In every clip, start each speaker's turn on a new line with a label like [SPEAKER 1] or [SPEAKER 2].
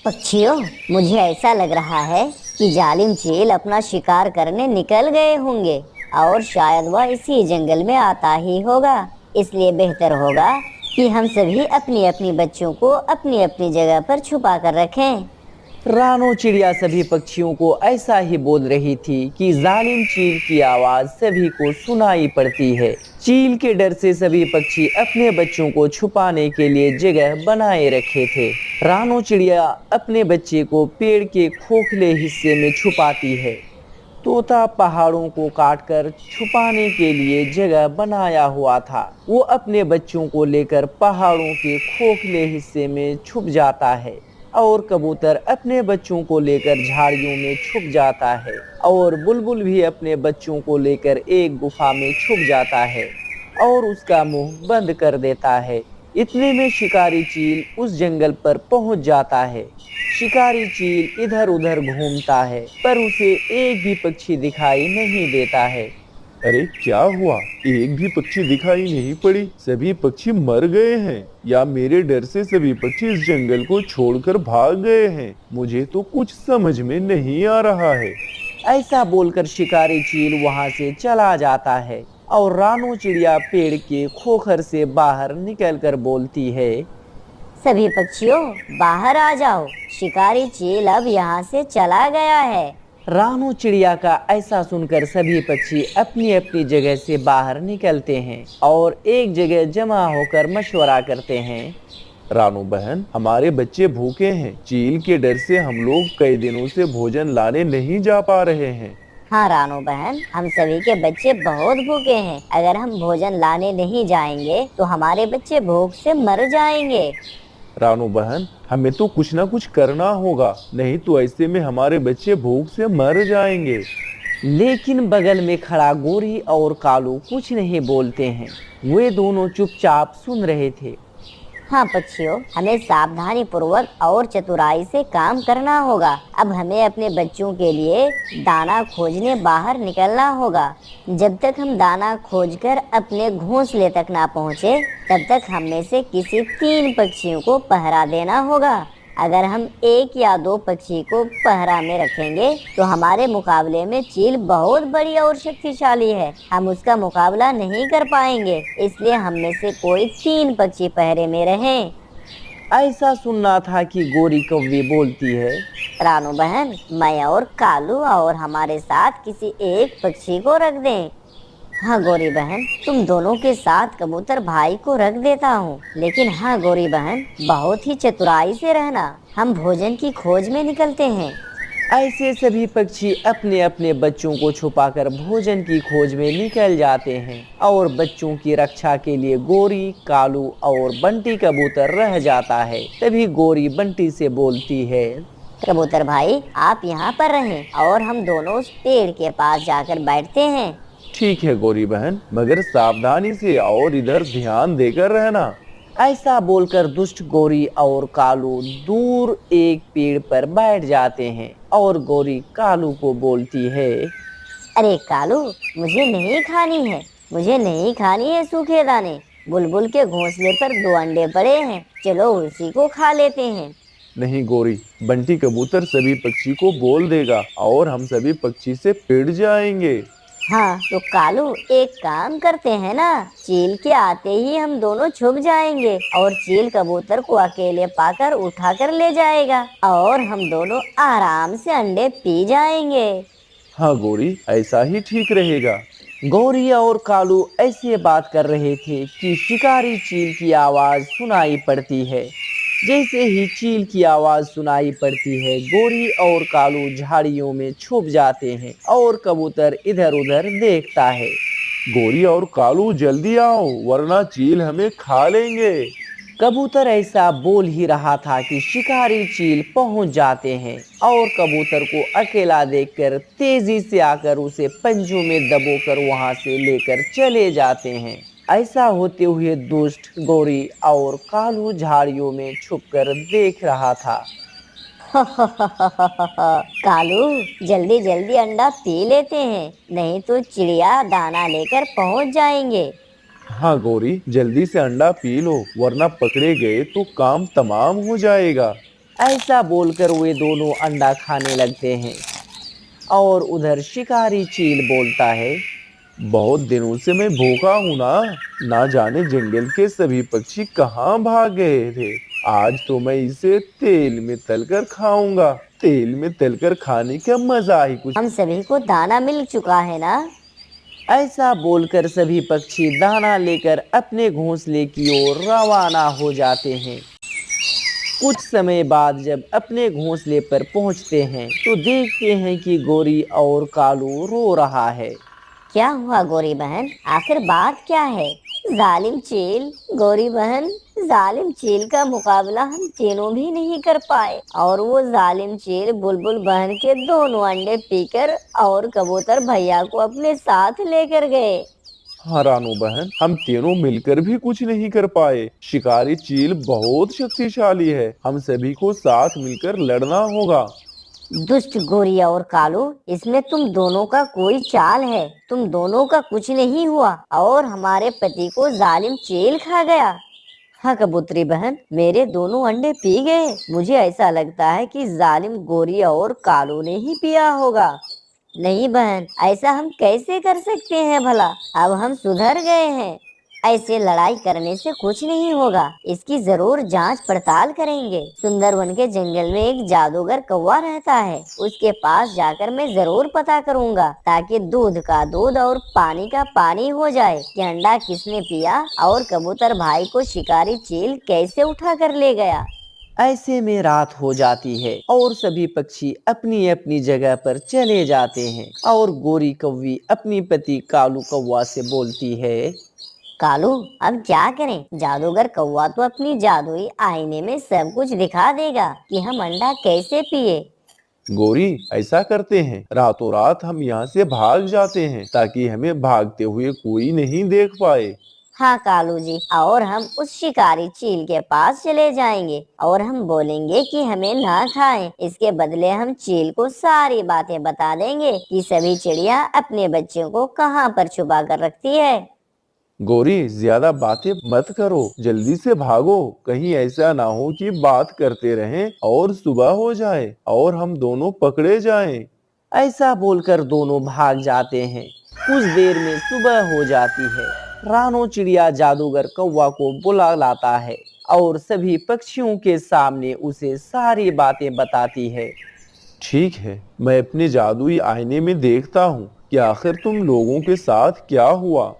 [SPEAKER 1] पक्षियों, मुझे ऐसा लग रहा है कि जालिम चील अपना शिकार करने निकल गए होंगे और शायद वह इसी जंगल में आता ही होगा। इसलिए बेहतर होगा कि हम सभी अपनी अपनी बच्चों को अपनी अपनी जगह पर छुपा कर रखें।
[SPEAKER 2] रानो चिड़िया सभी पक्षियों को ऐसा ही बोल रही थी कि जालिम चील की आवाज सभी को सुनाई पड़ती है। चील के डर से सभी पक्षी अपने बच्चों को छुपाने के लिए जगह बनाए रखे थे। रानो चिड़िया अपने बच्चे को पेड़ के खोखले हिस्से में छुपाती है। तोता पहाड़ों को काटकर छुपाने के लिए जगह बनाया हुआ था। वो अपने बच्चों को लेकर पहाड़ों के खोखले हिस्से में छुप जाता है और कबूतर अपने बच्चों को लेकर झाड़ियों में छुप जाता है और बुलबुल भी अपने बच्चों को लेकर एक गुफा में छुप जाता है और उसका मुंह बंद कर देता है। इतने में शिकारी चील उस जंगल पर पहुंच जाता है। शिकारी चील इधर उधर घूमता है पर उसे एक भी पक्षी दिखाई नहीं देता है।
[SPEAKER 3] अरे क्या हुआ? एक भी पक्षी दिखाई नहीं पड़ी। सभी पक्षी मर गए हैं या मेरे डर से सभी पक्षी इस जंगल को छोड़कर भाग गए हैं? मुझे तो कुछ समझ में नहीं आ रहा है।
[SPEAKER 2] ऐसा बोलकर शिकारी चील वहां से चला जाता है और रानो चिड़िया पेड़ के खोखर से बाहर निकलकर बोलती है,
[SPEAKER 1] सभी पक्षियों, बाहर आ जाओ। शिकारी चील अब यहाँ से चला गया है।
[SPEAKER 2] रानो चिड़िया का ऐसा सुनकर सभी पक्षी अपनी अपनी जगह से बाहर निकलते हैं और एक जगह जमा होकर मशवरा करते हैं।
[SPEAKER 3] रानो बहन, हमारे बच्चे भूखे हैं। चील के डर से हम लोग कई दिनों से भोजन लाने नहीं जा पा रहे हैं।
[SPEAKER 1] हाँ रानो बहन, हम सभी के बच्चे बहुत भूखे हैं। अगर हम भोजन लाने नहीं जाएंगे तो हमारे बच्चे भूख से मर जाएंगे।
[SPEAKER 3] रानो बहन, हमें तो कुछ ना कुछ करना होगा, नहीं तो ऐसे में हमारे बच्चे भूख से मर जाएंगे।
[SPEAKER 2] लेकिन बगल में खड़ा गोरी और कालू कुछ नहीं बोलते हैं। वे दोनों चुपचाप सुन रहे थे।
[SPEAKER 1] हाँ पक्षियों, हमें सावधानी पूर्वक और चतुराई से काम करना होगा। अब हमें अपने बच्चों के लिए दाना खोजने बाहर निकलना होगा। जब तक हम दाना खोजकर अपने घोंसले तक ना पहुँचे, तब तक हम में से किसी 3 पक्षियों को पहरा देना होगा। अगर हम 1 या 2 पक्षी को पहरा में रखेंगे तो हमारे मुकाबले में चील बहुत बड़ी और शक्तिशाली है। हम उसका मुकाबला नहीं कर पाएंगे। इसलिए हम में से कोई 3 पक्षी पहरे में रहें।
[SPEAKER 2] ऐसा सुनना था कि गोरी कौवी बोलती है,
[SPEAKER 1] रानो बहन, मैं और कालू और हमारे साथ किसी एक पक्षी को रख दें। हाँ गोरी बहन, तुम दोनों के साथ कबूतर भाई को रख देता हूँ। लेकिन हाँ गोरी बहन, बहुत ही चतुराई से रहना। हम भोजन की खोज में निकलते हैं।
[SPEAKER 2] ऐसे सभी पक्षी अपने अपने बच्चों को छुपाकर भोजन की खोज में निकल जाते हैं और बच्चों की रक्षा के लिए गोरी, कालू और बंटी कबूतर रह जाता है। तभी गोरी बंटी से बोलती है,
[SPEAKER 1] कबूतर भाई, आप यहाँ पर रहें और हम दोनों उस पेड़ के पास जाकर बैठते हैं।
[SPEAKER 3] ठीक है गोरी बहन, मगर सावधानी से और इधर ध्यान देकर रहना।
[SPEAKER 2] ऐसा बोलकर दुष्ट गोरी और कालू दूर एक पेड़ पर बैठ जाते हैं और गोरी कालू को बोलती है,
[SPEAKER 1] अरे कालू, मुझे नहीं खानी है। मुझे नहीं खानी है सूखे दाने। बुलबुल के घोंसले पर 2 अंडे पड़े हैं, चलो उसी को खा लेते हैं।
[SPEAKER 3] नहीं गोरी, बंटी कबूतर सभी पक्षी को बोल देगा और हम सभी पक्षी से पिट जाएंगे।
[SPEAKER 1] हाँ तो कालू, एक काम करते हैं ना, चील के आते ही हम दोनों छुप जाएंगे और चील कबूतर को अकेले पाकर उठाकर ले जाएगा और हम दोनों आराम से अंडे पी जाएंगे।
[SPEAKER 3] हाँ गोरी, ऐसा ही ठीक रहेगा।
[SPEAKER 2] गोरी और कालू ऐसे बात कर रहे थे कि शिकारी चील की आवाज सुनाई पड़ती है। जैसे ही चील की आवाज सुनाई पड़ती है, गोरी और कालू झाड़ियों में छुप जाते हैं और कबूतर इधर उधर देखता है।
[SPEAKER 3] गोरी और कालू जल्दी आओ, वरना चील हमें खा लेंगे।
[SPEAKER 2] कबूतर ऐसा बोल ही रहा था कि शिकारी चील पहुंच जाते हैं और कबूतर को अकेला देखकर तेजी से आकर उसे पंजों में दबोकर वहां से लेकर चले जाते हैं। ऐसा होते हुए दुष्ट गोरी और कालू झाड़ियों में छुपकर देख रहा था।
[SPEAKER 1] कालू, जल्दी जल्दी अंडा पी लेते हैं, नहीं तो चिड़िया दाना लेकर पहुंच जाएंगे।
[SPEAKER 3] हाँ गोरी, जल्दी से अंडा पी लो, वरना पकड़े गए तो काम तमाम हो जाएगा।
[SPEAKER 2] ऐसा बोलकर वे दोनों अंडा खाने लगते हैं। और उधर शिकारी चील बोलता है,
[SPEAKER 3] बहुत दिनों से मैं भूखा हूँ ना जाने जंगल के सभी पक्षी कहाँ भाग गए थे। आज तो मैं इसे तेल में तलकर खाऊंगा। तेल में तलकर खाने का मजा ही कुछ।
[SPEAKER 1] हम सभी को दाना मिल चुका है ना?
[SPEAKER 2] ऐसा बोलकर सभी पक्षी दाना लेकर अपने घोंसले की ओर रवाना हो जाते हैं। कुछ समय बाद जब अपने घोंसले पर पहुंचते हैं तो देखते हैं कि गोरी और कालू रो रहा है।
[SPEAKER 1] क्या हुआ गोरी बहन, आखिर बात क्या है? जालिम चील, गोरी बहन, जालिम चील का मुकाबला हम तीनों भी नहीं कर पाए और वो जालिम चील बुलबुल बहन के दोनों अंडे पीकर और कबूतर भैया को अपने साथ लेकर गए।
[SPEAKER 3] हाँ रानू बहन, हम तीनों मिलकर भी कुछ नहीं कर पाए। शिकारी चील बहुत शक्तिशाली है। हम सभी को साथ मिलकर लड़ना होगा।
[SPEAKER 1] दुष्ट गोरी और कालू, इसमें तुम दोनों का कोई चाल है। तुम दोनों का कुछ नहीं हुआ और हमारे पति को जालिम चील खा गया। हाँ कबूतरी बहन, मेरे दोनों अंडे पी गए। मुझे ऐसा लगता है कि जालिम गोरी और कालू ने ही पिया होगा। नहीं बहन, ऐसा हम कैसे कर सकते हैं भला? अब हम सुधर गए हैं। ऐसे लड़ाई करने से कुछ नहीं होगा। इसकी जरूर जांच पड़ताल करेंगे। सुंदरवन के जंगल में एक जादूगर कौवा रहता है। उसके पास जाकर मैं जरूर पता करूंगा ताकि दूध का दूध और पानी का पानी हो जाए कि अंडा किसने पिया और कबूतर भाई को शिकारी चील कैसे उठा कर ले गया।
[SPEAKER 2] ऐसे में रात हो जाती है और सभी पक्षी अपनी अपनी जगह पर चले जाते हैं और गोरी कौवी अपनी पति कालू कौवा से बोलती है,
[SPEAKER 1] कालू, अब क्या करें? जादूगर कौवा तो अपनी जादुई आईने में सब कुछ दिखा देगा कि हम अंडा कैसे पिए।
[SPEAKER 3] गोरी, ऐसा करते हैं, रातों रात हम यहाँ से भाग जाते हैं ताकि हमें भागते हुए कोई नहीं देख पाए।
[SPEAKER 1] हाँ कालू जी, और हम उस शिकारी चील के पास चले जाएंगे और हम बोलेंगे कि हमें ना खाएं। इसके बदले हम चील को सारी बातें बता देंगे कि सभी चिड़िया अपने बच्चों को कहाँ पर छुपा कर रखती है।
[SPEAKER 3] गोरी, ज्यादा बातें मत करो, जल्दी से भागो। कहीं ऐसा ना हो कि बात करते रहें और सुबह हो जाए और हम दोनों पकड़े जाएं।
[SPEAKER 2] ऐसा बोलकर दोनों भाग जाते हैं। कुछ देर में सुबह हो जाती है। रानो चिड़िया जादूगर कौवा को बुला लाता है और सभी पक्षियों के सामने उसे सारी बातें बताती है।
[SPEAKER 3] ठीक है, मैं अपने जादुई आईने में देखता हूँ कि आखिर तुम लोगों के साथ क्या हुआ।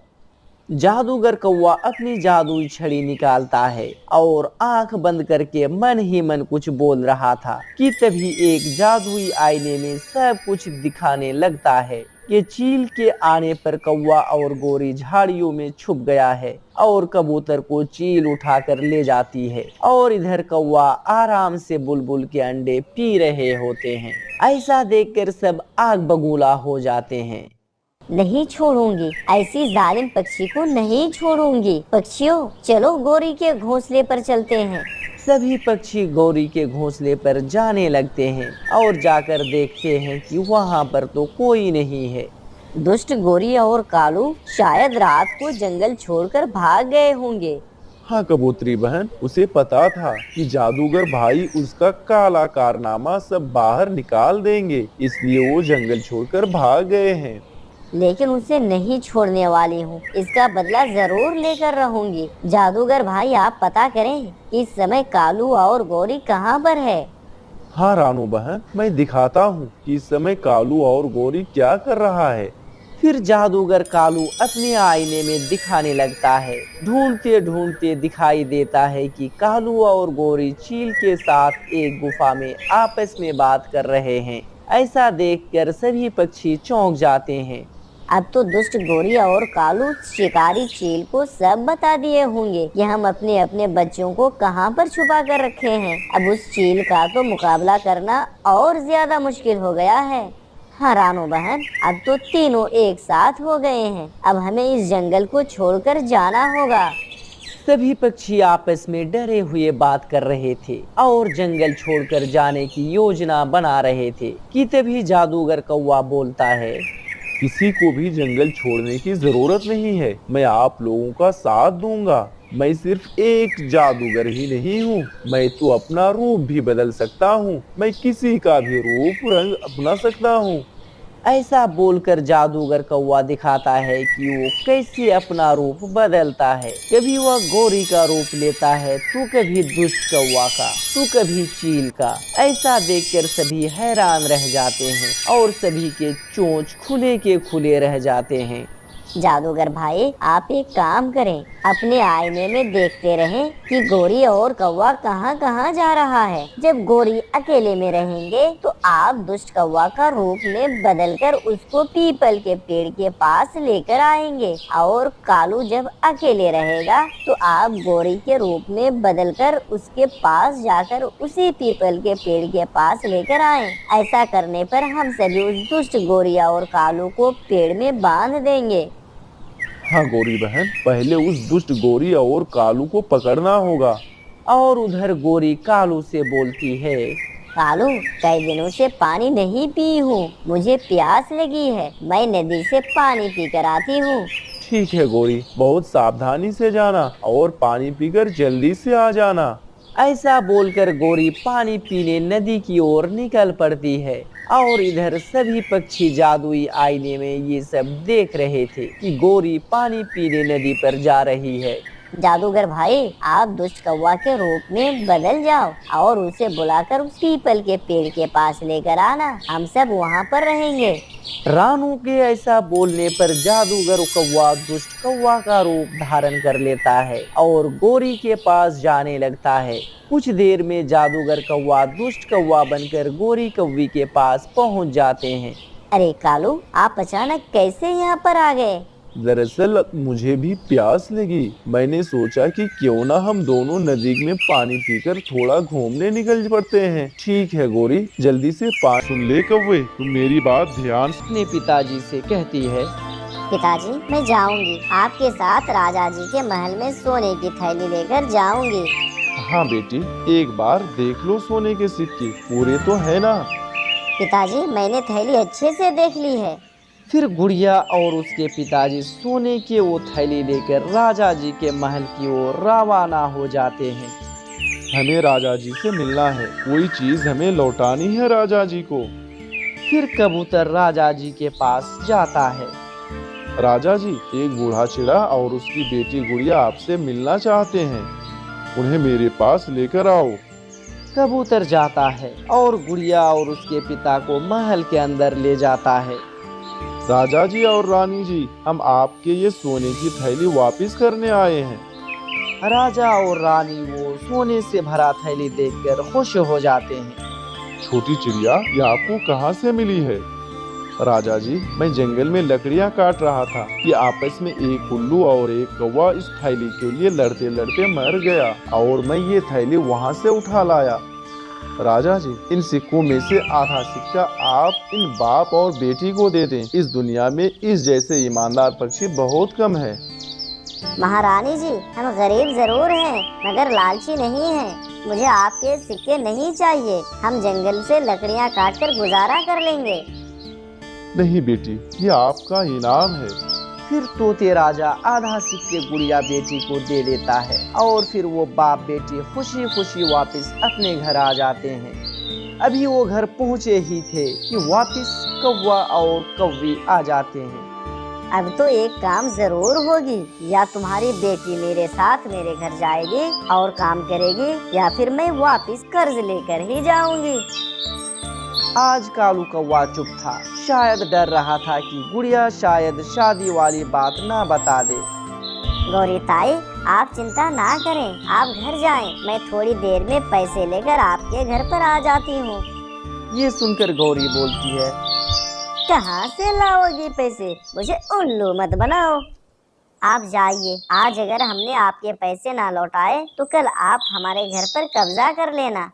[SPEAKER 2] जादूगर कौवा अपनी जादुई छड़ी निकालता है और आंख बंद करके मन ही मन कुछ बोल रहा था कि तभी एक जादुई आईने में सब कुछ दिखाने लगता है कि चील के आने पर कौवा और गोरी झाड़ियों में छुप गया है और कबूतर को चील उठाकर ले जाती है और इधर कौवा आराम से बुलबुल के अंडे पी रहे होते हैं। ऐसा देखकर सब आग बबूला हो जाते हैं।
[SPEAKER 1] नहीं छोड़ूंगी, ऐसी जालिम पक्षी को नहीं छोड़ूंगी। पक्षियों, चलो गोरी के घोंसले पर चलते हैं।
[SPEAKER 2] सभी पक्षी गौरी के घोंसले पर जाने लगते हैं और जाकर देखते हैं कि वहाँ पर तो कोई नहीं है।
[SPEAKER 1] दुष्ट गोरी और कालू शायद रात को जंगल छोड़कर भाग गए होंगे।
[SPEAKER 3] हाँ कबूतरी बहन, उसे पता था कि जादूगर भाई उसका काला कारनामा सब बाहर निकाल देंगे, इसलिए वो जंगल छोड़कर भाग गए हैं।
[SPEAKER 1] लेकिन उसे नहीं छोड़ने वाली हूँ। इसका बदला जरूर लेकर रहूंगी। जादूगर भाई, आप पता करें कि इस समय कालू और गोरी कहाँ पर है।
[SPEAKER 3] हाँ रानू बहन, मैं दिखाता हूँ कि इस समय कालू और गोरी क्या कर रहा है।
[SPEAKER 2] फिर जादूगर कालू अपने आईने में दिखाने लगता है। ढूंढते ढूंढते दिखाई देता है कि कालू और गोरी चील के साथ एक गुफा में आपस में बात कर रहे हैं। ऐसा देखकर सभी पक्षी चौंक जाते हैं।
[SPEAKER 1] अब तो दुष्ट गोरी और कालू शिकारी चील को सब बता दिए होंगे कि हम अपने अपने बच्चों को कहाँ पर छुपा कर रखे हैं। अब उस चील का तो मुकाबला करना और ज्यादा मुश्किल हो गया है। हाँ रानो बहन, अब तो तीनों एक साथ हो गए हैं। अब हमें इस जंगल को छोड़कर जाना होगा।
[SPEAKER 2] सभी पक्षी आपस में डरे हुए बात कर रहे थे और जंगल छोड़कर जाने की योजना बना रहे थे कि तभी जादूगर कौवा बोलता है,
[SPEAKER 3] किसी को भी जंगल छोड़ने की जरूरत नहीं है। मैं आप लोगों का साथ दूंगा। मैं सिर्फ एक जादूगर ही नहीं हूँ, मैं तो अपना रूप भी बदल सकता हूँ। मैं किसी का भी रूप रंग अपना सकता हूँ।
[SPEAKER 2] ऐसा बोलकर जादूगर कौवा दिखाता है कि वो कैसे अपना रूप बदलता है। कभी वह गोरी का रूप लेता है तो कभी दुष्ट कौवा का तो कभी चील का। ऐसा देखकर सभी हैरान रह जाते हैं और सभी के चोंच खुले के खुले रह जाते हैं।
[SPEAKER 1] जादूगर भाई, आप एक काम करें, अपने आईने में देखते रहें कि गोरी और कौवा कहाँ कहाँ जा रहा है। जब गोरी अकेले में रहेंगे तो आप दुष्ट कौवा का रूप में बदलकर उसको पीपल के पेड़ के पास लेकर आएंगे, और कालू जब अकेले रहेगा तो आप गोरी के रूप में बदलकर उसके पास जाकर उसी पीपल के पेड़ के पास लेकर आएं। ऐसा करने पर हम सभी उस दुष्ट गोरिया और कालू को पेड़ में बांध देंगे।
[SPEAKER 3] हाँ गोरी बहन, पहले उस दुष्ट गोरी और कालू को पकड़ना होगा।
[SPEAKER 2] और उधर गोरी कालू से बोलती है,
[SPEAKER 1] कालू, कई दिनों से पानी नहीं पी हूँ, मुझे प्यास लगी है, मैं नदी से पानी पीकर आती हूँ।
[SPEAKER 3] ठीक है गोरी, बहुत सावधानी से जाना और पानी पीकर जल्दी से आ जाना।
[SPEAKER 2] ऐसा बोलकर गोरी पानी पीने नदी की ओर निकल पड़ती है। और इधर सभी पक्षी जादुई आईने में ये सब देख रहे थे कि गोरी पानी पीने नदी पर जा रही है।
[SPEAKER 1] जादूगर भाई, आप दुष्ट कौवा के रूप में बदल जाओ और उसे बुलाकर उस पीपल के पेड़ के पास लेकर आना, हम सब वहाँ पर रहेंगे।
[SPEAKER 2] रानू के ऐसा बोलने पर जादूगर कौवा दुष्ट कौवा का रूप धारण कर लेता है और गोरी के पास जाने लगता है। कुछ देर में जादूगर कौवा दुष्ट कौवा बनकर गोरी कौवी के पास पहुंच जाते हैं।
[SPEAKER 1] अरे कालू, आप अचानक कैसे यहाँ पर आ गए?
[SPEAKER 3] दरअसल मुझे भी प्यास लगी, मैंने सोचा कि क्यों ना हम दोनों नदी में पानी पीकर थोड़ा घूमने निकल पड़ते हैं। ठीक है गोरी, जल्दी से पानी। सुन ले कौवे, तुम मेरी बात ध्यान से।
[SPEAKER 2] अपने पिताजी से कहती है,
[SPEAKER 1] पिताजी, मैं जाऊंगी, आपके साथ राजा जी के महल में सोने की थैली लेकर जाऊंगी।
[SPEAKER 3] हाँ बेटी, एक बार देख लो सोने के सिक्के पूरे तो है ना?
[SPEAKER 1] पिताजी, मैंने थैली अच्छे से देख ली है।
[SPEAKER 2] फिर गुड़िया और उसके पिताजी सोने की वो थैली लेकर राजा जी के महल की ओर रवाना हो जाते हैं।
[SPEAKER 3] हमें राजा जी से मिलना है, कोई चीज हमें लौटानी है राजा जी को।
[SPEAKER 2] फिर कबूतर राजा जी के पास जाता है।
[SPEAKER 3] राजा जी, एक बूढ़ा चिड़ा और उसकी बेटी गुड़िया आपसे मिलना चाहते हैं, उन्हें मेरे पास लेकर आओ।
[SPEAKER 2] कबूतर जाता है और गुड़िया और उसके पिता को महल के अंदर ले जाता है।
[SPEAKER 3] राजा जी और रानी जी, हम आपके ये सोने की थैली वापस करने आए हैं।
[SPEAKER 2] राजा और रानी वो सोने से भरा थैली देखकर खुश हो जाते हैं।
[SPEAKER 3] छोटी चिड़िया, ये आपको कहाँ से मिली है? राजा जी, मैं जंगल में लकड़ियाँ काट रहा था कि आपस में एक उल्लू और एक कौवा इस थैली के लिए लड़ते लड़ते मर गया और मैं ये थैली वहाँ से उठा लाया। राजा जी, इन सिक्कों में से आधा सिक्का आप इन बाप और बेटी को दे दें। इस दुनिया में इस जैसे ईमानदार पक्षी बहुत कम है।
[SPEAKER 1] महारानी जी, हम गरीब जरूर हैं, मगर लालची नहीं हैं। मुझे आपके सिक्के नहीं चाहिए, हम जंगल से लकड़ियाँ काटकर गुजारा कर लेंगे।
[SPEAKER 3] नहीं बेटी, ये आपका इनाम है।
[SPEAKER 2] फिर तोते राजा आधा सिक्के गुड़िया बेटी को दे देता है और फिर वो बाप बेटी खुशी खुशी वापस अपने घर आ जाते हैं। अभी वो घर पहुँचे ही थे कि वापस कौवा और कौवी आ जाते हैं।
[SPEAKER 1] अब तो एक काम जरूर होगी, या तुम्हारी बेटी मेरे साथ मेरे घर जाएगी और काम करेगी, या फिर मैं वापस कर्ज लेकर ही जाऊंगी।
[SPEAKER 2] आज कालू कौवा चुप था, शायद डर रहा था कि गुड़िया शायद शादी वाली बात ना बता दे।
[SPEAKER 1] गौरी ताई, आप चिंता ना करें, आप घर जाएं, मैं थोड़ी देर में पैसे लेकर आपके घर पर आ जाती हूँ।
[SPEAKER 2] ये सुनकर गौरी बोलती है,
[SPEAKER 1] कहाँ से लाओगी पैसे, मुझे उल्लू मत बनाओ। आप जाइए, आज अगर हमने आपके पैसे ना लौटाए तो कल आप हमारे घर पर कब्जा कर लेना।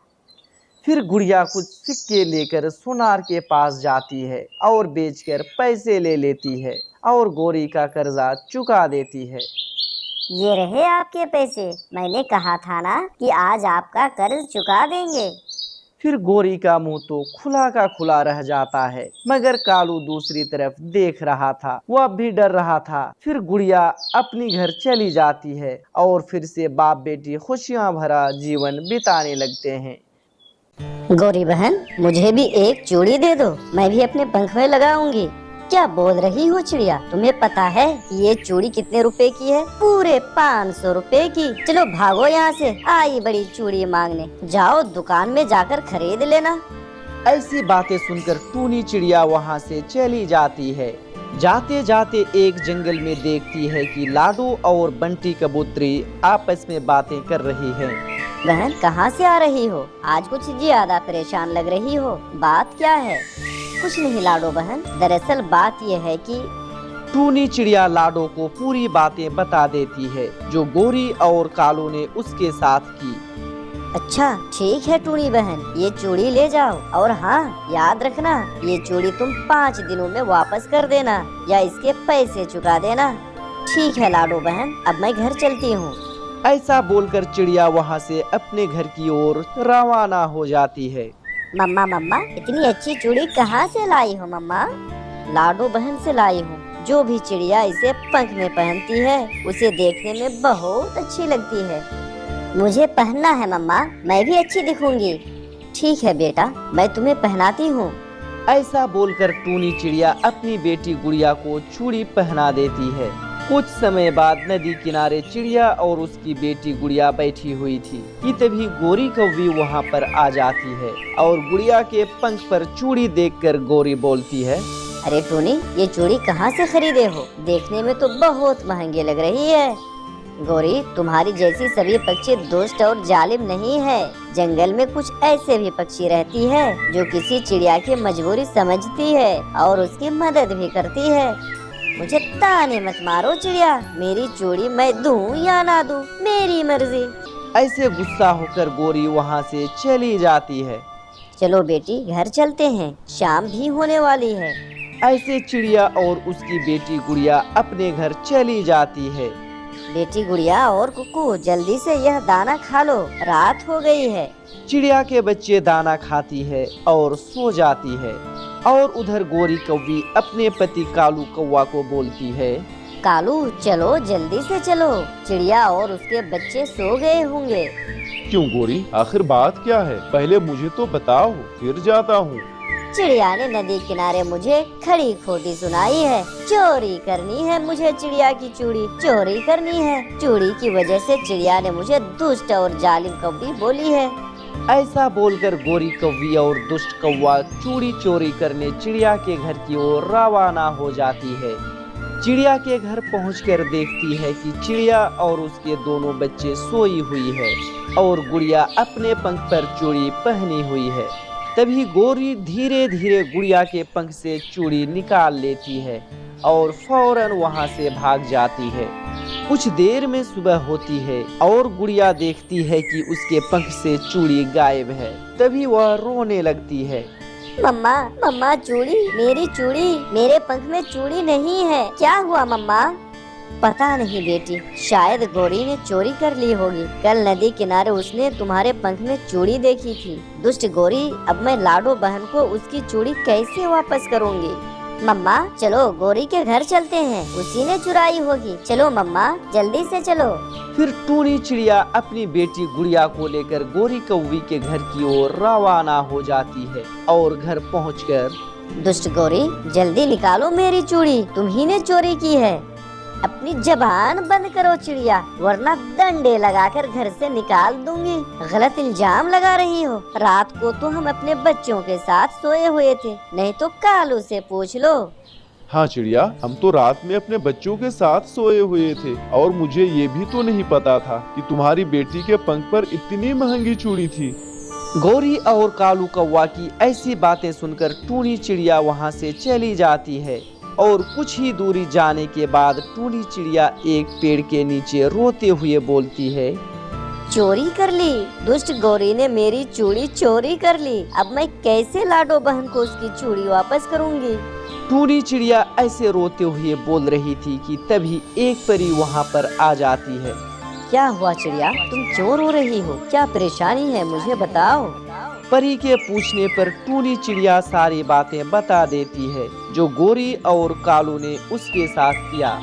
[SPEAKER 2] फिर गुड़िया कुछ सिक्के लेकर सुनार के पास जाती है और बेचकर पैसे ले लेती है और गौरी का कर्जा चुका देती है।
[SPEAKER 1] ये रहे आपके पैसे, मैंने कहा था ना कि आज आपका कर्ज चुका देंगे।
[SPEAKER 2] फिर गोरी का मुंह तो खुला का खुला रह जाता है, मगर कालू दूसरी तरफ देख रहा था, वह भी डर रहा था। फिर गुड़िया अपनी घर चली जाती है और फिर से बाप बेटी खुशियां भरा जीवन बिताने लगते हैं।
[SPEAKER 1] गौरी बहन, मुझे भी एक चूड़ी दे दो, मैं भी अपने पंख में लगाऊंगी। क्या बोल रही हो चिड़िया, तुम्हें पता है कि ये चूड़ी कितने रुपए की है? पूरे 500 रुपए की। चलो भागो यहाँ से, आई बड़ी चूड़ी मांगने। जाओ दुकान में जाकर खरीद लेना।
[SPEAKER 2] ऐसी बातें सुनकर टूनी चिड़िया वहाँ से चली जाती है। जाते जाते एक जंगल में देखती है कि लाडो और बंटी कबूतरी आपस में बातें कर रही हैं।
[SPEAKER 1] बहन, कहाँ से आ रही हो? आज कुछ ज्यादा परेशान लग रही हो, बात क्या है? कुछ नहीं लाडो बहन, दरअसल बात यह है कि
[SPEAKER 2] टूनी चिड़िया लाडो को पूरी बातें बता देती है जो गोरी और कालू ने उसके साथ की।
[SPEAKER 1] अच्छा ठीक है टूनी बहन, ये चूड़ी ले जाओ, और हाँ याद रखना, ये चूड़ी तुम 5 दिनों में वापस कर देना या इसके पैसे चुका देना। ठीक है लाडो बहन, अब मैं घर चलती हूँ।
[SPEAKER 2] ऐसा बोलकर चिड़िया वहाँ से अपने घर की ओर रवाना हो जाती है।
[SPEAKER 1] मम्मा मम्मा, इतनी अच्छी चूड़ी कहाँ से लाई हो मम्मा? लाडो बहन से लाई हूँ। जो भी चिड़िया इसे पंख में पहनती है उसे देखने में बहुत अच्छी लगती है। मुझे पहनना है मम्मा, मैं भी अच्छी दिखूंगी। ठीक है बेटा, मैं तुम्हें पहनाती हूँ।
[SPEAKER 2] ऐसा बोलकर टूनी चिड़िया अपनी बेटी गुड़िया को चूड़ी पहना देती है। कुछ समय बाद नदी किनारे चिड़िया और उसकी बेटी गुड़िया बैठी हुई थी कि तभी गोरी कौवी वहाँ पर आ जाती है और गुड़िया के पंख पर चूड़ी देखकर गोरी बोलती है,
[SPEAKER 1] अरे टूनी, ये चूड़ी कहाँ से खरीदे हो? देखने में तो बहुत महंगी लग रही है। गोरी, तुम्हारी जैसी सभी पक्षी दुष्ट और जालिम नहीं है। जंगल में कुछ ऐसे भी पक्षी रहती है जो किसी चिड़िया की मजबूरी समझती है और उसकी मदद भी करती है। मुझे ताने मत मारो चिड़िया, मेरी चूड़ी मैं दूं या ना दूं, मेरी मर्जी।
[SPEAKER 2] ऐसे गुस्सा होकर गोरी वहाँ से चली जाती है।
[SPEAKER 1] चलो बेटी, घर चलते हैं, शाम भी होने वाली है।
[SPEAKER 2] ऐसे चिड़िया और उसकी बेटी गुड़िया अपने घर चली जाती है।
[SPEAKER 1] बेटी गुड़िया और कुकू, जल्दी से यह दाना खा लो, रात हो गई है।
[SPEAKER 2] चिड़िया के बच्चे दाना खाती है और सो जाती है। और उधर गोरी कौवी अपने पति कालू कौवा को बोलती है,
[SPEAKER 1] कालू चलो, जल्दी से चलो, चिड़िया और उसके बच्चे सो गए होंगे।
[SPEAKER 3] क्यों गोरी, आखिर बात क्या है? पहले मुझे तो बताओ, फिर जाता हूँ।
[SPEAKER 1] चिड़िया ने नदी किनारे मुझे खड़ी खोटी सुनाई है। चोरी करनी है मुझे चिड़िया की चूड़ी, चोरी करनी है। चूड़ी की वजह से चिड़िया ने मुझे दुष्ट और जालिम कौवी बोली है।
[SPEAKER 2] ऐसा बोलकर गोरी कौवी और दुष्ट कौवा चूड़ी चोरी करने चिड़िया के घर की ओर रवाना हो जाती है। चिड़िया के घर पहुंचकर देखती है कि चिड़िया और उसके दोनों बच्चे सोई हुई है और गुड़िया अपने पंख पर चूड़ी पहनी हुई है। तभी गोरी धीरे धीरे गुड़िया के पंख से चूड़ी निकाल लेती है और फौरन वहां से भाग जाती है। कुछ देर में सुबह होती है और गुड़िया देखती है कि उसके पंख से चूड़ी गायब है। तभी वह रोने लगती है।
[SPEAKER 1] मम्मा मम्मा, चूड़ी, मेरी चूड़ी, मेरे पंख में चूड़ी नहीं है, क्या हुआ मम्मा? पता नहीं बेटी, शायद गोरी ने चोरी कर ली होगी। कल नदी किनारे उसने तुम्हारे पंख में चूड़ी देखी थी। दुष्ट गोरी, अब मैं लाडो बहन को उसकी चूड़ी कैसे वापस करूंगी? मम्मा चलो गोरी के घर चलते हैं, उसी ने चुराई होगी। चलो मम्मा, जल्दी से चलो।
[SPEAKER 2] फिर टूनी चिड़िया अपनी बेटी गुड़िया को लेकर गोरी कौवी के घर की ओर रवाना हो जाती है और घर पहुंचकर,
[SPEAKER 1] दुष्ट गोरी, जल्दी निकालो मेरी चूड़ी, तुम ही ने चोरी की है। अपनी जबान बंद करो चिड़िया, वरना डंडे लगाकर घर से निकाल दूंगी। गलत इल्जाम लगा रही हो। रात को तो हम अपने बच्चों के साथ सोए हुए थे, नहीं तो कालू से पूछ लो।
[SPEAKER 3] हाँ चिड़िया, हम तो रात में अपने बच्चों के साथ सोए हुए थे और मुझे ये भी तो नहीं पता था कि तुम्हारी बेटी के पंख पर इतनी महंगी चूड़ी थी।
[SPEAKER 2] गोरी और कालू कौवा की ऐसी बातें सुनकर टूनी चिड़िया वहाँ से चली जाती है और कुछ ही दूरी जाने के बाद टूनी चिड़िया एक पेड़ के नीचे रोते हुए बोलती है,
[SPEAKER 1] चोरी कर ली, दुष्ट गोरी ने मेरी चूड़ी चोरी कर ली। अब मैं कैसे लाडो बहन को उसकी चूड़ी वापस करूंगी?
[SPEAKER 2] टूनी चिड़िया ऐसे रोते हुए बोल रही थी कि तभी एक परी वहाँ पर आ जाती है।
[SPEAKER 1] क्या हुआ चिड़िया, तुम क्यों रो रही हो? क्या परेशानी है, मुझे बताओ।
[SPEAKER 2] परी के पूछने पर टूनी चिड़िया सारी बातें बता देती है जो गोरी और कालू ने उसके साथ किया।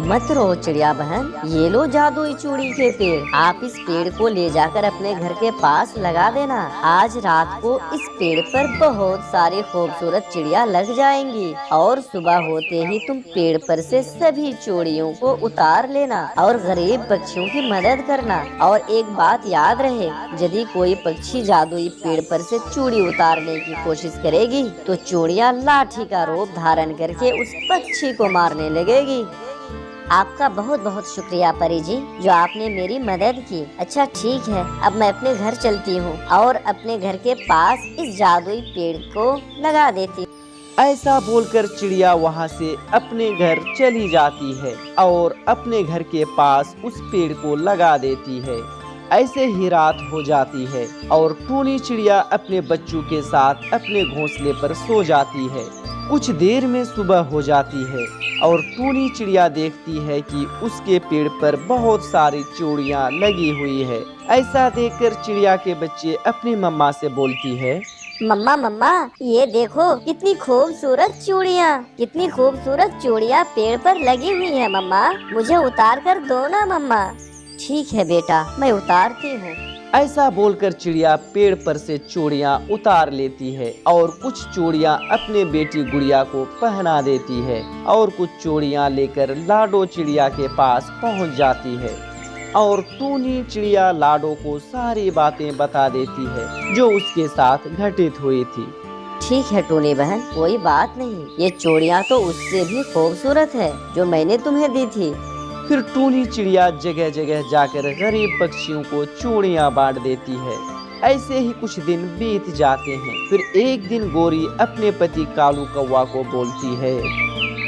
[SPEAKER 1] मत रो चिड़िया बहन, ये लो जादुई चूड़ी के पेड़। आप इस पेड़ को ले जाकर अपने घर के पास लगा देना। आज रात को इस पेड़ पर बहुत सारी खूबसूरत चिड़िया लग जाएंगी और सुबह होते ही तुम पेड़ पर से सभी चूड़ियों को उतार लेना और गरीब पक्षियों की मदद करना। और एक बात याद रहे, यदि कोई पक्षी जादुई पेड़ पर से चूड़ी उतारने की कोशिश करेगी तो चूड़िया लाठी का रूप धारण करके उस पक्षी को मारने लगेगी। आपका बहुत बहुत शुक्रिया परी जी, जो आपने मेरी मदद की। अच्छा ठीक है, अब मैं अपने घर चलती हूँ और अपने घर के पास इस जादुई पेड़ को लगा देती हूँ।
[SPEAKER 2] ऐसा बोलकर चिड़िया वहाँ से अपने घर चली जाती है और अपने घर के पास उस पेड़ को लगा देती है। ऐसे ही रात हो जाती है और टूनी चिड़िया अपने बच्चों के साथ अपने घोंसले पर सो जाती है। कुछ देर में सुबह हो जाती है और टूनी चिड़िया देखती है कि उसके पेड़ पर बहुत सारी चूड़ियाँ लगी हुई है। ऐसा देखकर चिड़िया के बच्चे अपनी मम्मा से बोलती है,
[SPEAKER 1] मम्मा मम्मा ये देखो कितनी खूबसूरत चूड़ियाँ, कितनी खूबसूरत चूड़ियाँ पेड़ पर लगी हुई है मम्मा, मुझे उतार कर दो ना मम्मा। ठीक है बेटा, मैं उतारती हूँ।
[SPEAKER 2] ऐसा बोलकर चिड़िया पेड़ पर से चूड़ियाँ उतार लेती है और कुछ चूड़ियाँ अपने बेटी गुड़िया को पहना देती है और कुछ चूड़ियाँ लेकर लाडो चिड़िया के पास पहुँच जाती है और टूनी चिड़िया लाडो को सारी बातें बता देती है जो उसके साथ घटित हुई थी।
[SPEAKER 1] ठीक है टूनी बहन, कोई बात नहीं, ये चूड़ियाँ तो उससे भी खूबसूरत है जो मैंने तुम्हें दी थी।
[SPEAKER 2] फिर टूनी चिड़िया जगह जगह जाकर गरीब पक्षियों को चूड़ियाँ बांट देती है। ऐसे ही कुछ दिन बीत जाते हैं। फिर एक दिन गोरी अपने पति कालू कौवा को बोलती है,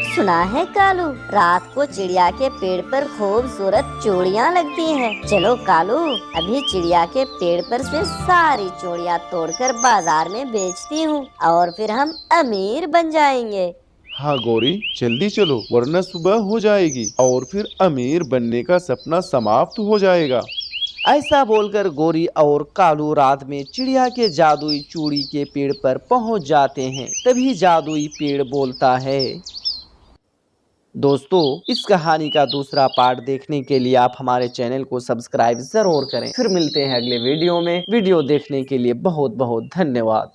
[SPEAKER 1] सुना है कालू, रात को चिड़िया के पेड़ पर खूबसूरत चूड़ियाँ लगती हैं। चलो कालू, अभी चिड़िया के पेड़ पर से सारी चूड़ियाँ तोड़कर बाजार में बेचती हूँ और फिर हम अमीर बन जाएंगे।
[SPEAKER 3] हाँ गौरी, जल्दी चलो वरना सुबह हो जाएगी और फिर अमीर बनने का सपना समाप्त हो जाएगा।
[SPEAKER 2] ऐसा बोलकर गोरी और कालू रात में चिड़िया के जादुई चूड़ी के पेड़ पर पहुंच जाते हैं। तभी जादुई पेड़ बोलता है। दोस्तों, इस कहानी का दूसरा पार्ट देखने के लिए आप हमारे चैनल को सब्सक्राइब जरूर करें। फिर मिलते हैं अगले वीडियो में। वीडियो देखने के लिए बहुत बहुत धन्यवाद।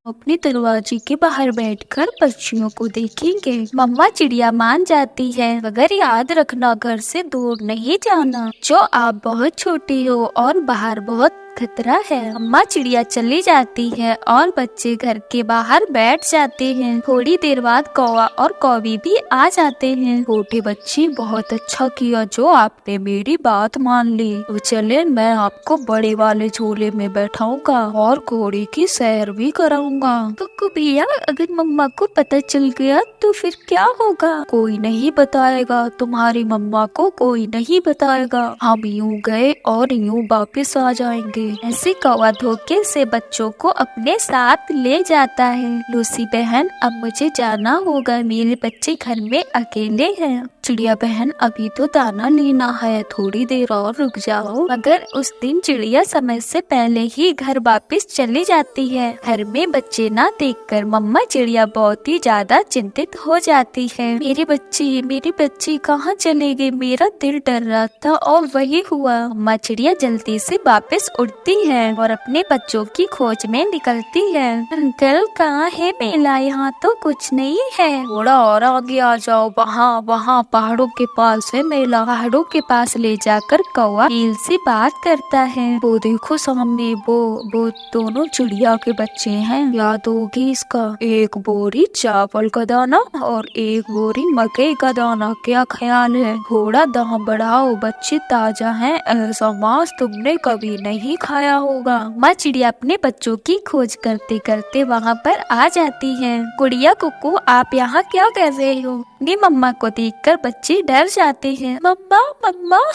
[SPEAKER 4] अपने दरवाजे के बाहर बैठकर पक्षियों को देखेंगे। मम्मा चिड़िया मान जाती है, मगर याद रखना घर से दूर नहीं जाना, जो आप बहुत छोटी हो और बाहर बहुत खतरा है। अम्मा चिड़िया चली जाती है और बच्चे घर के बाहर बैठ जाते हैं। थोड़ी देर बाद कौवा और कौवी भी आ जाते हैं। छोटे बच्चे, बहुत अच्छा किया जो आपने मेरी बात मान ली। तो चले, मैं आपको बड़े वाले झूले में बैठाऊंगा और घोड़े की सैर भी कराऊंगा। तो भैया, अगर मम्मा को पता चल गया तो फिर क्या होगा? कोई नहीं बताएगा, तुम्हारी मम्मा को कोई नहीं बताएगा। हम यूँ गए और यूँ वापिस आ जाएंगे। ऐसे कौवा धोखे से बच्चों को अपने साथ ले जाता है। लूसी बहन, अब मुझे जाना होगा, मेरे बच्चे घर में अकेले हैं। चिड़िया बहन, अभी तो दाना लेना है, थोड़ी देर और रुक जाओ। मगर उस दिन चिड़िया समय से पहले ही घर वापस चली जाती है। घर में बच्चे ना देखकर मम्मा चिड़िया बहुत ही ज्यादा चिंतित हो जाती है। मेरे बच्चे कहाँ चले गए? मेरा दिल डर रहा था और वही हुआ। मम्मा चिड़िया जल्दी से वापस उड़ती है और अपने बच्चों की खोज में निकलती है। अंकल कहाँ है? मेला यहाँ तो कुछ नहीं है। थोड़ा और आगे आ जाओ, वहाँ पहाड़ों के पास है मेला। पहाड़ों के पास ले जाकर कौवा नील से बात करता है। वो देखो सामने, वो दोनों चिड़िया के बच्चे हैं। याद होगी इसका, एक बोरी चावल का दाना और एक बोरी मकई का दाना। क्या ख्याल है? थोड़ा दाम बढ़ाओ, बच्चे ताजा हैं, ऐसा मांस तुमने कभी नहीं खाया होगा। माँ चिड़िया अपने बच्चों की खोज करते करते वहाँ पर आ जाती है। गुड़िया कुकू, आप यहाँ क्या कर रहे हो? ये मम्मा को देखकर बच्चे डर जाते हैं। मम्मा,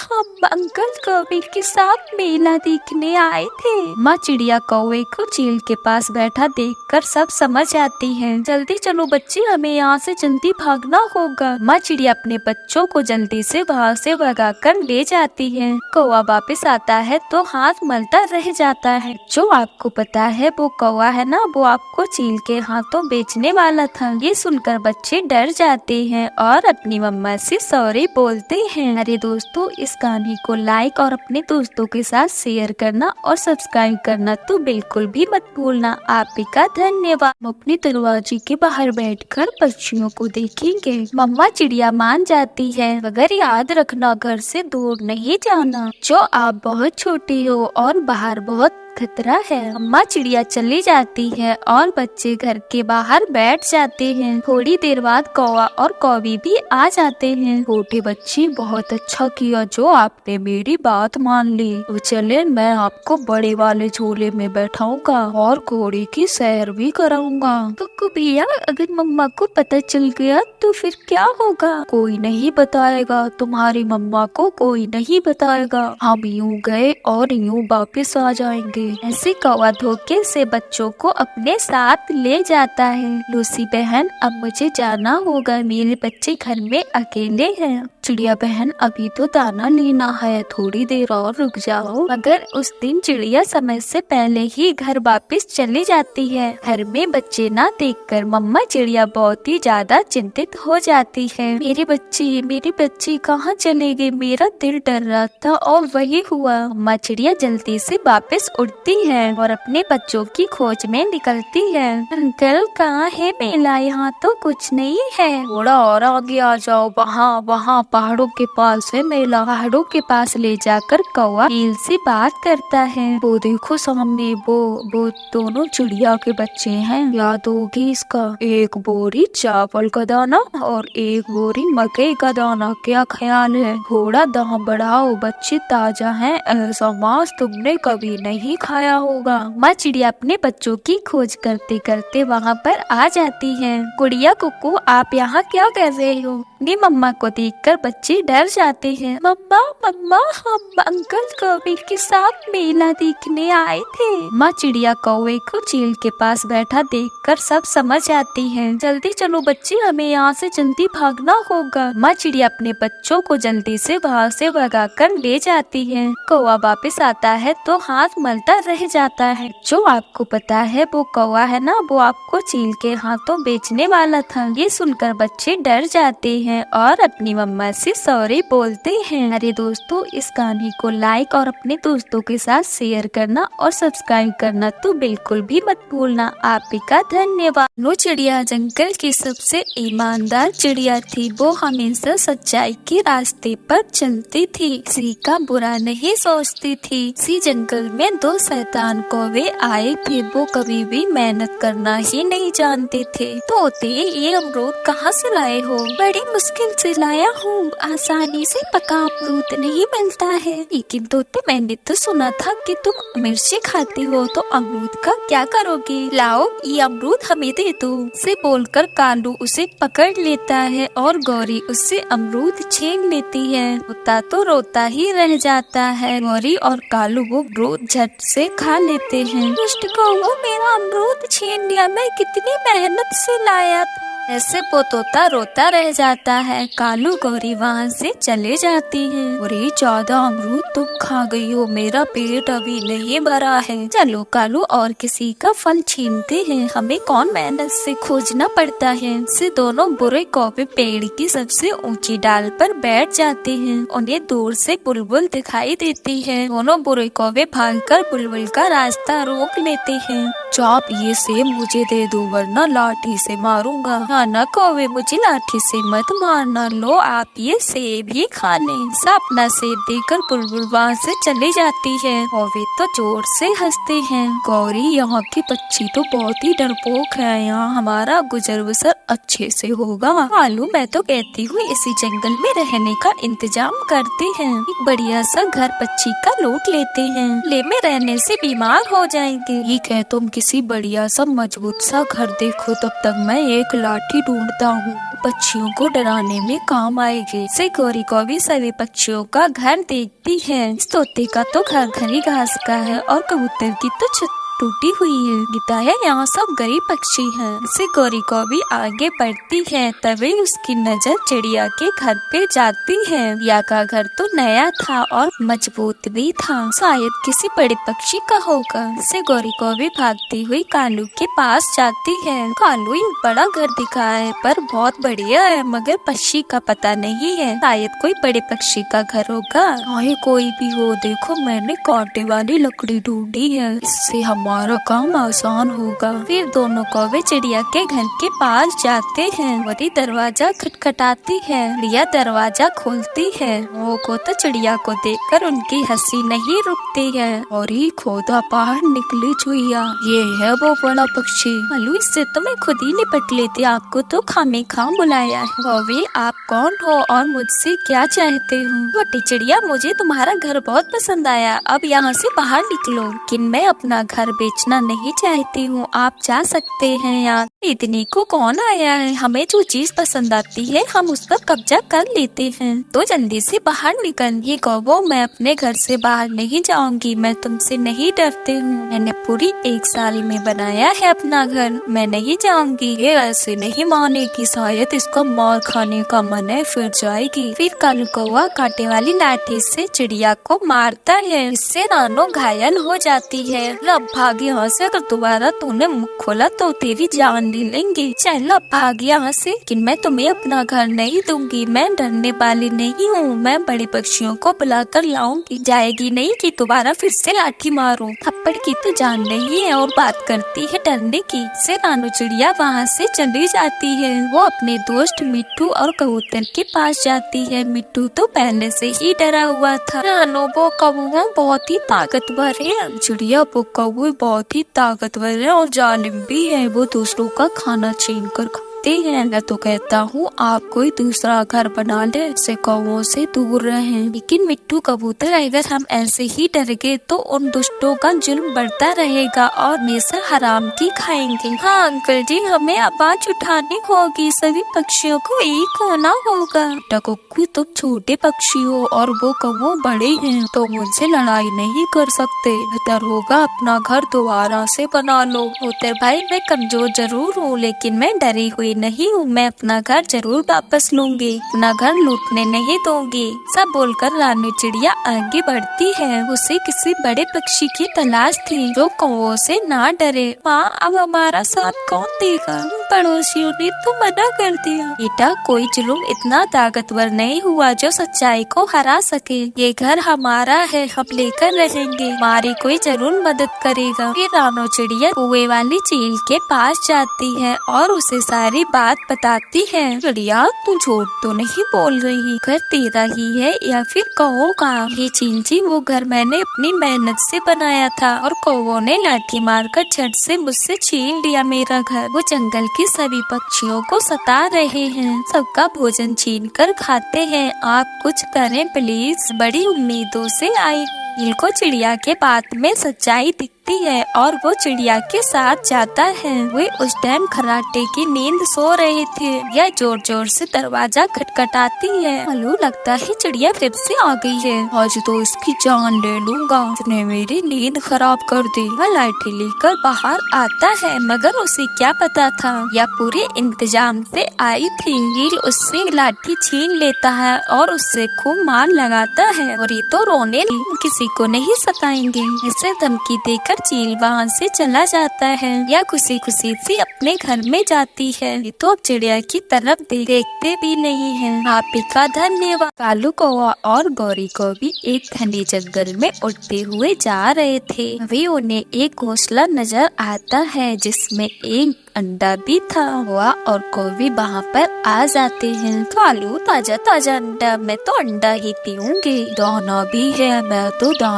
[SPEAKER 4] हम अंकल कौवे के साथ मेला देखने आए थे। माँ चिड़िया कौवे को चील के पास बैठा देखकर सब समझ आती है। जल्दी चलो बच्चे, हमें यहाँ से जल्दी भागना होगा। माँ चिड़िया अपने बच्चों को जल्दी से वहाँ से भगाकर ले जाती है। कौवा वापस आता है तो हाथ मलता मलता रह जाता है। जो आपको पता है वो कौवा है ना, वो आपको चील के हाथों बेचने वाला था। ये सुनकर बच्चे डर जाते हैं और अपनी मम्मा से सॉरी बोलते हैं। अरे दोस्तों, इस कहानी को लाइक और अपने दोस्तों के साथ शेयर करना और सब्सक्राइब करना तो बिल्कुल भी मत भूलना। आपका धन्यवाद। हम अपने दरवाजे के बाहर बैठकर पक्षियों को देखेंगे। मम्मा चिड़िया मान जाती है, मगर याद रखना घर से दूर नहीं जाना। जो आप बहुत छोटी हो और बाहर बहुत खतरा है। अम्मा चिड़िया चली जाती है और बच्चे घर के बाहर बैठ जाते हैं। थोड़ी देर बाद कौवा और कौवी भी आ जाते हैं। छोटे बच्चे, बहुत अच्छा किया जो आपने मेरी बात मान ली। तो चले, मैं आपको बड़े वाले झूले में बैठाऊंगा और घोड़े की सैर भी कराऊंगा। तो भैया, अगर मम्मा को पता चल गया तो फिर क्या होगा? कोई नहीं बताएगा, तुम्हारी मम्मा को कोई नहीं बताएगा। हम यूँ गए और यूँ वापिस आ जाएंगे। ऐसे कौवा धोखे से बच्चों को अपने साथ ले जाता है। लूसी बहन, अब मुझे जाना होगा, मेरे बच्चे घर में अकेले हैं। चिड़िया बहन, अभी तो दाना लेना है, थोड़ी देर और रुक जाओ। मगर उस दिन चिड़िया समय से पहले ही घर वापस चली जाती है। घर में बच्चे ना देखकर मम्मा चिड़िया बहुत ही ज्यादा चिंतित हो जाती है। मेरे बच्चे कहाँ चले गए? मेरा दिल डर रहा था और वही हुआ। मम्मा चिड़िया जल्दी से वापस उड़ती है और अपने बच्चों की खोज में निकलती है। अंकल, कहाँ है मेला? यहाँ तो कुछ नहीं है। थोड़ा और आगे आ जाओ, वहाँ पहाड़ों के पास है मेला। पहाड़ों के पास ले जाकर कौवा चील से बात करता है। वो देखो सामने, वो दोनों चिड़िया के बच्चे हैं। याद होगी इसका, एक बोरी चावल का दाना और एक बोरी मकई का दाना। क्या ख्याल है? थोड़ा दाम बढ़ाओ, बच्चे ताजा हैं, ऐसा मांस तुमने कभी नहीं खाया होगा। माँ चिड़िया अपने बच्चों की खोज करते करते वहाँ पर आ जाती है। गुड़िया कुकू, आप यहाँ क्या कर रहे हो? अपनी मम्मा को देखकर बच्चे डर जाते हैं। मम्मा, हम अंकल कौवे के साथ मेला देखने आए थे। माँ चिड़िया कौवे को चील के पास बैठा देखकर सब समझ आती है। जल्दी चलो बच्चे, हमें यहाँ से जल्दी भागना होगा। माँ चिड़िया अपने बच्चों को जल्दी से वहाँ से भगाकर ले जाती है। कौवा वापस आता है तो हाथ मलता रह जाता है। जो आपको पता है वो कौवा है ना, वो आपको चील के हाथों बेचने वाला था। ये सुनकर बच्चे डर जाते हैं और अपनी मम्मा से सॉरी बोलते हैं। अरे दोस्तों, इस कहानी को लाइक और अपने दोस्तों के साथ शेयर करना और सब्सक्राइब करना तो बिल्कुल भी मत भूलना। आपका धन्यवाद। नो चिड़िया जंगल की सबसे ईमानदार चिड़िया थी। वो हमेशा सच्चाई के रास्ते पर चलती थी, किसी का बुरा नहीं सोचती थी। इसी जंगल में दो शैतान कौवे आए थे। वो कभी भी मेहनत करना ही नहीं जानते थे। तोते, ये अमरूद कहाँ से लाए हो? बड़ी मुश्किल से लाया हूँ, आसानी से पका अमरूद नहीं मिलता है। लेकिन तोते, मैंने तो सुना था कि तुम मिर्ची खाती हो, तो अमरूद का क्या करोगे? लाओ, ये अमरूद हमें दे दो। से बोलकर कालू उसे पकड़ लेता है और गौरी उससे अमरूद छीन लेती है। तोता तो रोता ही रह जाता है। गौरी और कालू वो अमरूद झट से खा लेते हैं। दुष्ट कौवा, मेरा अमरूद छीन लिया, मैं कितनी मेहनत से लाया था। ऐसे वो तोता रोता रह जाता है। कालू गौरी वहाँ से चले जाती है। अरे ज्यादा अमरूद तुम खा गई हो, मेरा पेट अभी नहीं भरा है। चलो कालू और किसी का फल छीनते हैं, हमें कौन मेहनत से खोजना पड़ता है। से दोनों बुरे कौवे पेड़ की सबसे ऊंची डाल पर बैठ जाते हैं। उन्हें दूर से बुलबुल दिखाई देती है। दोनों बुरे कौवे भागकर बुलबुल का रास्ता रोक लेते हैं। चाप, ये सेब मुझे दे दो वरना लाठी से मारूंगा। ना कौवे, मुझे लाठी से मत मारना, लो आप ये सेब ही खा लें। अपना सेब देकर बुलबुल वहाँ से चली जाती है। कौवे तो जोर से हंसते हैं। गौरी, यहाँ की पक्षी तो बहुत ही डरपोक है, यहाँ हमारा गुजर बसर अच्छे से होगा। कालू, मैं तो कहती हूँ इसी जंगल में रहने का इंतजाम करते हैं। एक बढ़िया सा घर पक्षी का लूट लेते हैं, ले में रहने से बीमार हो जाएंगे। ठीक है, तुम किसी बढ़िया सा मजबूत सा घर देखो, तब तक मैं एक लाठी ढूंढता हूँ, पक्षियों को डराने में काम आएगी। से गौरी कौवी सभी पक्षियों का घर देखती है। तोते का तो घर घनी घास का है और कबूतर की तो छत टूटी हुई है। लगता है यहाँ सब गरीब पक्षी हैं। इससे गौरी को भी आगे बढ़ती है, तभी उसकी नजर चिड़िया के घर पे जाती है। रिया का घर तो नया था और मजबूत भी था, शायद किसी बड़े पक्षी का होगा। इससे गौरी को भी भागती हुई कालू के पास जाती है। कालू एक बड़ा घर दिखा है पर बहुत बढ़िया है, मगर पक्षी का पता नहीं है, शायद कोई बड़े पक्षी का घर होगा। चाहे कोई भी हो, देखो मैंने कांटे वाली लकड़ी ढूंढी है, इससे हमारा काम आसान होगा। फिर दोनों कौवे चिड़िया के घर के पास जाते हैं। वही दरवाजा खटखटाती है। रिया दरवाजा खोलती है। वो को तो चिड़िया को देखकर उनकी हंसी नहीं रुकती है। और ही खोदा बाहर निकली चुईया, ये है वो बड़ा पक्षी। अलू इससे तो मैं खुद ही निपट लेती, आपको तो खामे खाम बुलाया है। कौवे आप कौन हो और मुझसे क्या चाहते हो? छोटी चिड़िया, मुझे तुम्हारा घर बहुत पसंद आया, अब यहाँ से बाहर निकलो। लेकिन मैं अपना घर बेचना नहीं चाहती हूँ, आप जा सकते हैं यहाँ। इतने को कौन आया है, हमें जो चीज पसंद आती है हम उस पर कब्जा कर लेते हैं, तो जल्दी से बाहर निकल। ये कौवो, मैं अपने घर से बाहर नहीं जाऊंगी, मैं तुमसे नहीं डरती हूँ, मैंने पूरी 1 साल में बनाया है अपना घर, मैं नहीं जाऊंगी। ये ऐसे नहीं मानेगी, शायद इसका मार खाने का मन है, फिर जाएगी। फिर कालू कौवा कांटे वाली लाठी से चिड़िया को मारता है, इससे रानो घायल हो जाती है। अब भाग यहाँ से, अगर दोबारा तूने मुख खोला तो तेरी जान ले लेंगे। चल अब भाग यहाँ से। लेकिन मैं तुम्हें अपना घर नहीं दूंगी, मैं डरने वाली नहीं हूँ, मैं बड़े पक्षियों को बुलाकर लाऊंगी। जाएगी नहीं कि दोबारा फिर से लाठी मारूं। थप्पड़ की तो जान नहीं है और बात करती है डरने की। से रानो चिड़िया वहाँ से चली जाती है। वो अपने दोस्त मिट्टू और कबूतर के पास जाती है। मिट्टू तो पहले से ही डरा हुआ था। रानो वो कौवा बहुत ही ताकतवर है, चिड़िया वो कौवे बहुत ही ताकतवर है और जालिम भी है, वो दूसरों का खाना छीन कर खाते हैं। मैं तो कहता हूँ आप कोई दूसरा घर बना ले, से कौवों से दूर रहें। लेकिन मिट्टू कबूतर, अगर हम ऐसे ही डर गए तो उन दुष्टों का जुल्म बढ़ता रहेगा और हमेशा हराम की खाएंगे। हाँ अंकल जी, हमें आवाज उठानी होगी, सभी पक्षियों को एक होना होगा। कुक्कू, तुम छोटे पक्षी हो और वो कौवे बड़े हैं, तो मुझसे लड़ाई नहीं कर सकते, बेहतर होगा अपना घर दोबारा से बना लो। कबूतर भाई, मैं कमजोर जरूर हूँ लेकिन मैं डरी हुई नहीं हूँ, मैं अपना घर जरूर वापस लूंगी, अपना घर लूटने नहीं दूंगी। सब बोलकर रानी चिड़िया आगे बढ़ती है। उसे किसी बड़े पक्षी की तलाश थी जो कौवों से ना डरे। माँ, अब हमारा साथ कौन देगा? पड़ोसियों ने तो मना कर दिया। बेटा, कोई जुल्म इतना ताकतवर नहीं हुआ जो सच्चाई को हरा सके। ये घर हमारा है, हम लेकर रहेंगे, हमारी कोई जरूर मदद करेगा। फिर रानो चिड़िया कुएं वाली चील के पास जाती है और उसे सारी बात बताती है। चिड़िया, तू झूठ तो नहीं बोल रही, घर तेरा ही है या फिर कौवों का? ये चील जी, वो घर मैंने अपनी मेहनत से बनाया था और कौवों ने लाठी मारकर झट से मुझसे छीन लिया मेरा घर। वो जंगल के सभी पक्षियों को सता रहे हैं, सबका भोजन छीन कर खाते हैं, आप कुछ करें प्लीज। बड़ी उम्मीदों से आई चील को चिड़िया के बात में सच्चाई दिखती है और वो चिड़िया के साथ जाता है। वे उस टाइम खर्राटे की नींद सो रहे थे। यह जोर जोर से दरवाजा खटखटाती है। अलू, लगता है चिड़िया फिर से आ गई है, आज तो इसकी जान ले लूंगा, उसने मेरी नींद खराब कर दी। वह लाठी लेकर बाहर आता है, मगर उसे क्या पता था यह पूरे इंतजाम से आई थी। चील उससे लाठी छीन लेता है और उससे खूब मार लगाता है और ये तो रोने किसी को नहीं सताएंगे। इसे धमकी देकर चील वहाँ से चला जाता है या खुशी खुशी से अपने घर में जाती है। ये तो अब चिड़िया की तरफ देखते भी नहीं है। आप ही का धन्यवाद। कालू कौवा और गौरी को भी एक घने जंगल में उड़ते हुए जा रहे थे। अभी उन्हें एक घोंसला नजर आता है जिसमें एक अंडा भी था। हुआ और कौवे वहाँ पर आ जाते हैं। कालू, ताजा ताजा अंडा, मैं तो अंडा ही पीऊंगी, दाना भी है, मैं तो दाना